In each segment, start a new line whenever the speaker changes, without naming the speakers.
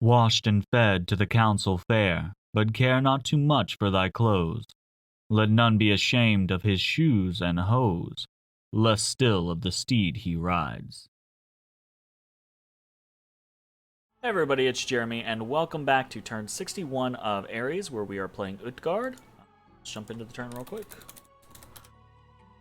Washed and fed to the council fair, but care not too much for thy clothes. Let none be ashamed of his shoes and hose, less still of the steed he rides. Hey everybody, it's Jeremy, and welcome back to turn 61 of Aries, where we are playing Utgard. Let's jump into the turn real quick.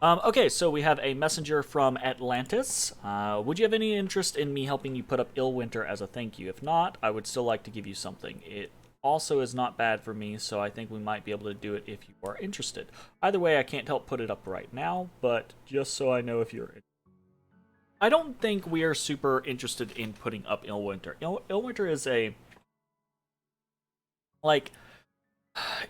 Okay, so we have a messenger from Atlantis. Would you have any interest in me helping you put up Illwinter as a thank you? If not, I would still like to give you something. It also is not bad for me, so I think we might be able to do it if you are interested. Either way, I can't help put it up right now, but just so I know if you're interested. I don't think we are super interested in putting up Illwinter. Illwinter is a... like...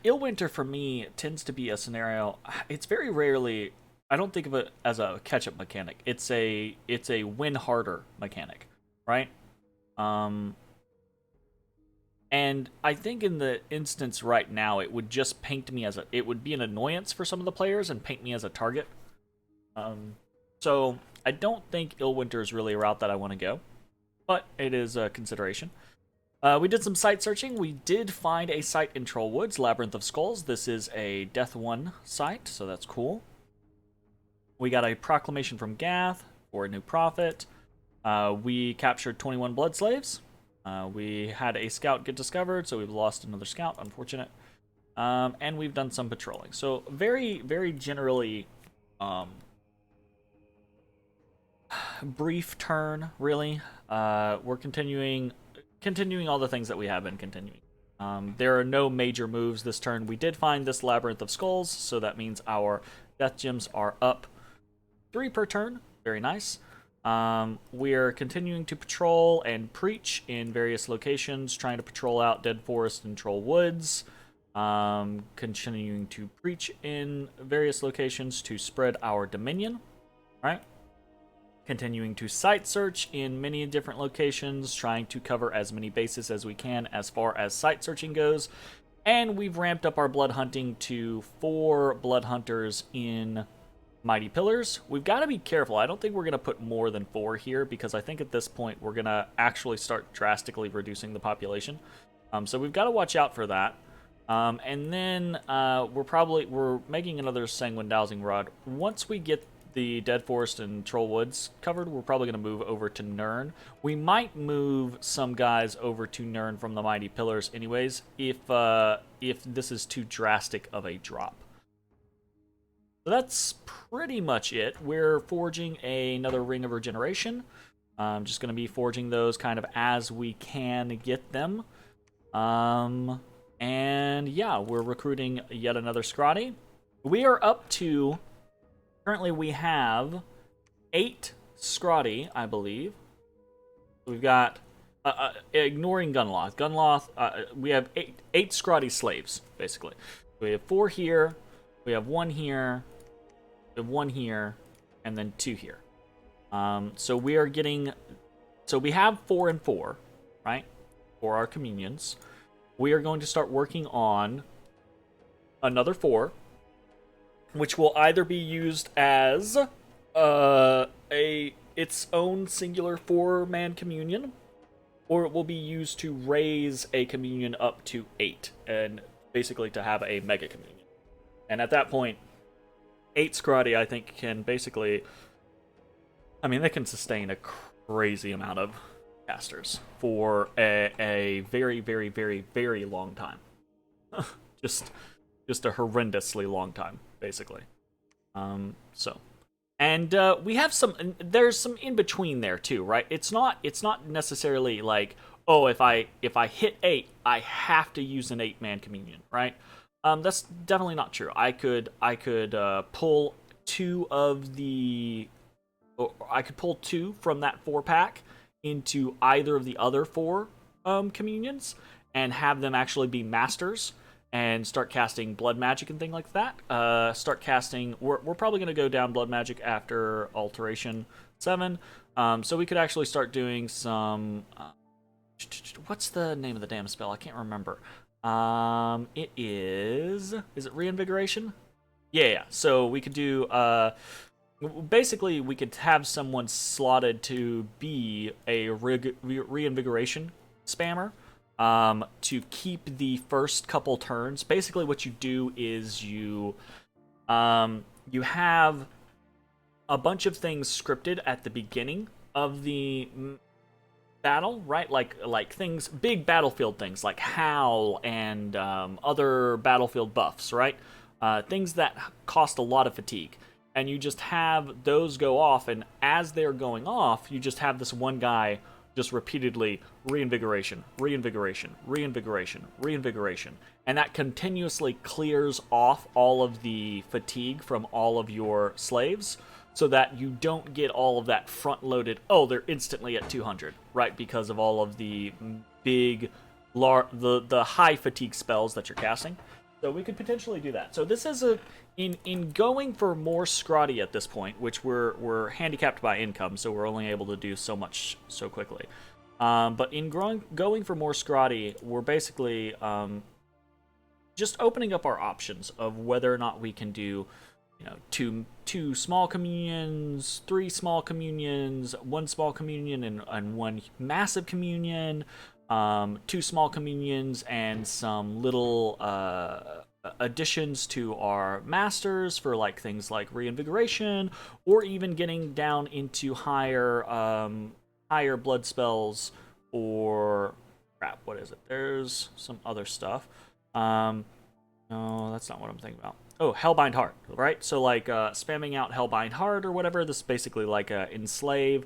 Illwinter for me tends to be a scenario... It's very rarely... I don't think of it as a catch-up mechanic. It's a win harder mechanic, right? And I think in the instance right now, it would just paint me as a... It would be an annoyance for some of the players and paint me as a target. So I don't think Illwinter is really a route that I want to go, but it is a consideration. We did some site searching. We did find a site in Trollwoods, Labyrinth of Skulls. This is a Death 1 site, so that's cool. We got a proclamation from Gath for a new prophet. We captured 21 blood slaves. We had a scout get discovered, so we've lost another scout, unfortunate. And we've done some patrolling. So very, very generally brief turn, really. We're continuing all the things that we have been continuing. There are no major moves this turn. We did find this Labyrinth of Skulls, so that means our death gems are up 3 per turn. Very nice. We're continuing to patrol and preach in various locations, trying to patrol out Dead Forest and Troll Woods. Continuing to preach in various locations to spread our dominion. Right? Continuing to site search in many different locations, trying to cover as many bases as we can as far as site searching goes. And we've ramped up our blood hunting to 4 blood hunters in Mighty Pillars. We've got to be careful. I don't think we're going to put more than 4 here, because I think at this point we're going to actually start drastically reducing the population. So we've got to watch out for that. And then we're making another Sanguine Dowsing Rod. Once we get the Dead Forest and Troll Woods covered, we're probably going to move over to Nirn. We might move some guys over to Nirn from the Mighty Pillars anyways, if this is too drastic of a drop. So that's pretty much it. We're forging another Ring of Regeneration. I'm just going to be forging those kind of as we can get them. And yeah, we're recruiting yet another Scrotty. We are up to... Currently we have 8 Scrotty, I believe. We've got... ignoring Gunloth. We have 8 Scrotty slaves, basically. We have 4 here. We have 1 here. We have 1 here. And then 2 here. So we are getting... So we have 4 and 4, right? For our communions. We are going to start working on another 4, which will either be used as its own singular 4-man communion, or it will be used to raise a communion up to 8, and basically to have a mega communion. And at that point, 8 Scrotty, I think, can basically... I mean, they can sustain a crazy amount of casters for a very, very, very, very long time. just a horrendously long time, basically. And we have some... There's some in between there too, right? It's not necessarily like, oh, if I hit 8, I have to use an 8-man communion, right? That's definitely not true. I could pull 2 of the... I could pull 2 from that 4-pack into either of the other 4 communions and have them actually be masters and start casting blood magic and things like that. Start casting... We're probably going to go down blood magic after Alteration 7. So we could actually start doing some... what's the name of the damn spell? I can't remember. It is... Is it Reinvigoration? Yeah. So we could do... basically, we could have someone slotted to be a Reinvigoration spammer. to keep the first couple turns. Basically, what you do is you have a bunch of things scripted at the beginning of the battle, right? Like things, big battlefield things like Howl and other battlefield buffs, right? Things that cost a lot of fatigue. And you just have those go off, and as they're going off, you just have this one guy just repeatedly reinvigoration, reinvigoration, reinvigoration, reinvigoration. And that continuously clears off all of the fatigue from all of your slaves, so that you don't get all of that front-loaded, oh, they're instantly at 200, right? Because of all of the big, the high fatigue spells that you're casting. So we could potentially do that. So this is in going for more Scrotty at this point, which we're handicapped by income, so we're only able to do so much so quickly. But in going for more Scrotty, we're basically just opening up our options of whether or not we can do, you know, two small communions, 3 small communions, 1 small communion, and 1 massive communion, 2 small communions, and some little additions to our masters for like things like reinvigoration, or even getting down into higher blood spells, or crap, what is it? There's some other stuff. No, that's not what I'm thinking about. Oh, Hellbind Heart, right? So like spamming out Hellbind Heart or whatever. This is basically like Enslave.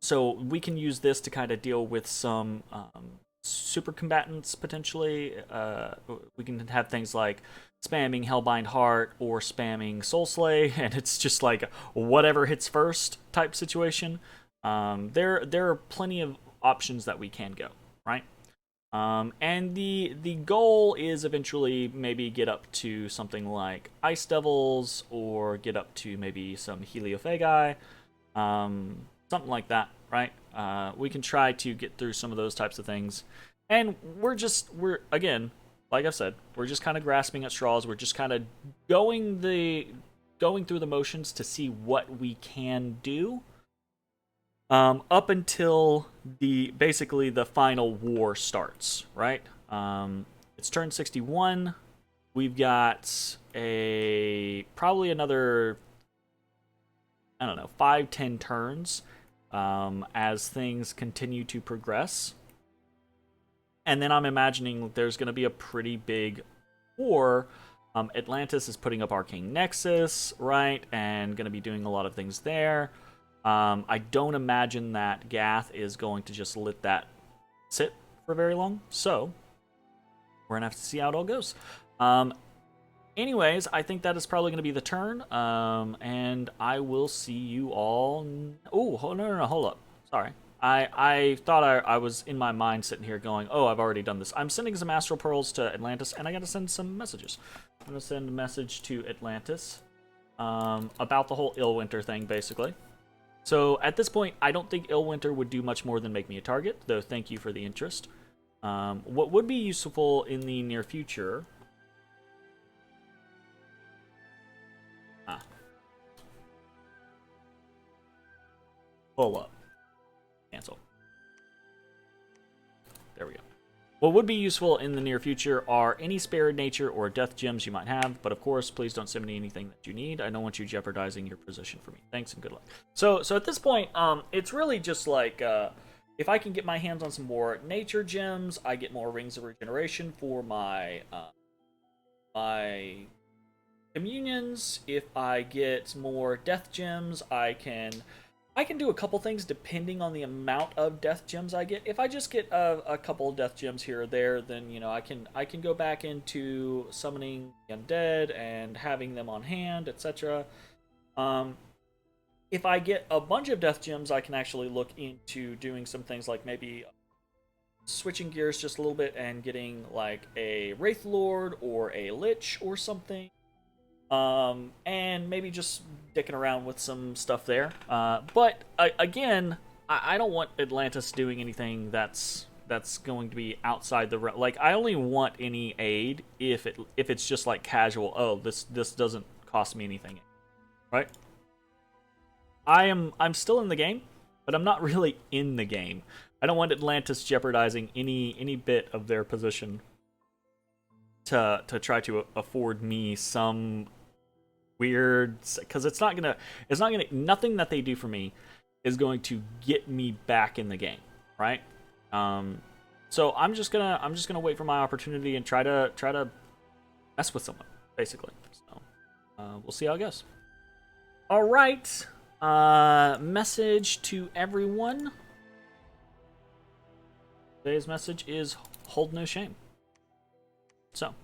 So we can use this to kind of deal with some super combatants potentially. We can have things like spamming Hellbind Heart or spamming Soul Slay, and it's just like whatever hits first type situation. There are plenty of options that we can go, right? And the goal is eventually maybe get up to something like Ice Devils, or get up to maybe some Heliophagai, something like that, right? We can try to get through some of those types of things. And we're again, like I said, we're just kind of grasping at straws. We're just kind of going through the motions to see what we can do. Up until basically the final war starts, right? It's turn 61. We've got probably another, I don't know, 5-10 turns as things continue to progress. And then I'm imagining there's going to be a pretty big war. Atlantis is putting up Arcane Nexus, right? And going to be doing a lot of things there. I don't imagine that Gath is going to just let that sit for very long. So we're going to have to see how it all goes. Anyways, I think that is probably going to be the turn. And I will see you all. Oh, no, hold up. Sorry. I thought I was in my mind sitting here going, oh, I've already done this. I'm sending some Astral Pearls to Atlantis, and I got to send some messages. I'm going to send a message to Atlantis about the whole Illwinter thing, basically. So at this point, I don't think Illwinter would do much more than make me a target, though thank you for the interest. What would be useful in the near future... Pull up. Cancel. There we go. What would be useful in the near future are any Spirit Nature or Death Gems you might have, but of course, please don't send me anything that you need. I don't want you jeopardizing your position for me. Thanks and good luck. So at this point, it's really just like, if I can get my hands on some more Nature Gems, I get more Rings of Regeneration for my Communions. If I get more Death Gems, I can do a couple things depending on the amount of Death Gems I get. If I just get a couple of Death Gems here or there, then, you know, I can go back into summoning the undead and having them on hand, etc. If I get a bunch of Death Gems, I can actually look into doing some things like maybe switching gears just a little bit and getting like a Wraith Lord or a Lich or something. And maybe just dicking around with some stuff there. But again, I don't want Atlantis doing anything that's going to be outside the like. I only want any aid if it's just like casual. Oh, this doesn't cost me anything, right? I'm still in the game, but I'm not really in the game. I don't want Atlantis jeopardizing any bit of their position to try to afford me some weird, because nothing that they do for me is going to get me back in the game, right? So I'm just gonna wait for my opportunity and try to mess with someone, basically. So we'll see how it goes. All right, message to everyone. Today's message is hold no shame. So,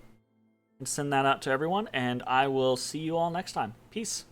send that out to everyone, and I will see you all next time. Peace.